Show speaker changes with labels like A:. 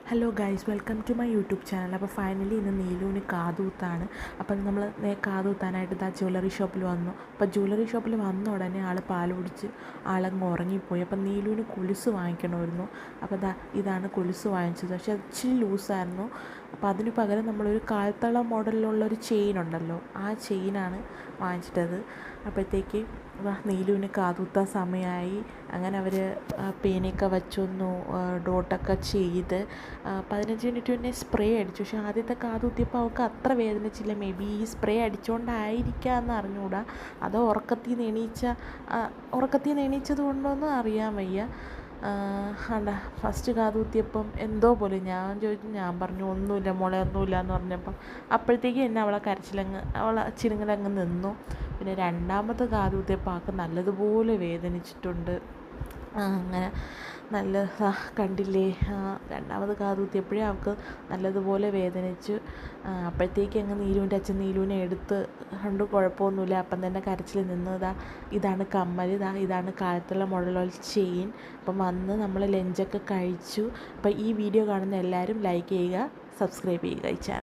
A: Hello guys, welcome to my YouTube channel. അപ്പോൾ finally ഇന്ന് നീലുവിന് കാതുകുത്താണ്. അപ്പം നമ്മൾ കാതുകുത്താനായിട്ട് ഇതാ ജ്വല്ലറി ഷോപ്പിൽ വന്നു. അപ്പോൾ ജ്വല്ലറി ഷോപ്പിൽ വന്ന ഉടനെ ആൾ പാൽ കുടിച്ച് ആളങ്ങ് ഉറങ്ങിപ്പോയി. അപ്പം നീലുവിന് കൊലുസ് വാങ്ങിക്കണമായിരുന്നു. അപ്പോൾ ഇതാണ് കൊലുസ് വാങ്ങിച്ചത്. പക്ഷേ അത് ഇച്ചിരി ലൂസായിരുന്നു. അപ്പോൾ അതിന് പകരം നമ്മളൊരു കാൽത്തള മോഡലിലുള്ളൊരു ചെയിൻ ഉണ്ടല്ലോ, ആ ചെയിനാണ് വാങ്ങിച്ചിട്ടത്. അപ്പോഴത്തേക്ക് നീലുവിന് കാതുകുത്താൻ സമയമായി. അങ്ങനെ അവർ പേനയൊക്കെ വച്ചൊന്നു ഡോട്ടൊക്കെ ചെയ്ത് 15 മിനിറ്റ് മുന്നേ സ്പ്രേ അടിച്ചു. പക്ഷേ ആദ്യത്തെ കാതുകുത്തിയപ്പോൾ അവൾക്ക് അത്ര വേദനിച്ചില്ല. മേ ബി ഈ സ്പ്രേ അടിച്ചുകൊണ്ടായിരിക്കാം എന്ന് അറിഞ്ഞുകൂടാ. അതോ ഉറക്കത്തിൽ നിന്ന് എണീച്ചത് കൊണ്ടൊന്നും അറിയാൻ വയ്യ. ഫസ്റ്റ് കാതുകുത്തിയപ്പം എന്തോ പോലെ ഞാൻ പറഞ്ഞു ഒന്നുമില്ല മോളെ, ഒന്നുമില്ല എന്ന് പറഞ്ഞപ്പം അപ്പോഴത്തേക്കും എന്നെ അവളെ ചിരുങ്ങലങ്ങ് നിന്നു. പിന്നെ രണ്ടാമത്തെ കാതുകുത്തിയപ്പോൾ ആൾക്ക് നല്ലതുപോലെ വേദനിച്ചിട്ടുണ്ട്. അങ്ങനെ കണ്ടില്ലേ, രണ്ടാമത് കാതുകുത്തിയപ്പോഴേ അവൾക്ക് നല്ലതുപോലെ വേദനിച്ചു. അപ്പോഴത്തേക്ക് അങ്ങ് നീലുവിൻ്റെ അച്ഛൻ നീലുവിനെ എടുത്ത് കണ്ടു, കുഴപ്പമൊന്നുമില്ല. അപ്പം തന്നെ കരച്ചിൽ നിന്നതാ. ഇതാണ് കമ്മൽ, ഇതാണ് കാലത്തുള്ള മോഡലുള്ള ചെയിൻ. അപ്പം വന്ന് നമ്മൾ ലഞ്ചൊക്കെ കഴിച്ചു. അപ്പം ഈ വീഡിയോ കാണുന്ന എല്ലാവരും ലൈക്ക് ചെയ്യുക, സബ്സ്ക്രൈബ് ചെയ്യുക ഈ ചാനൽ.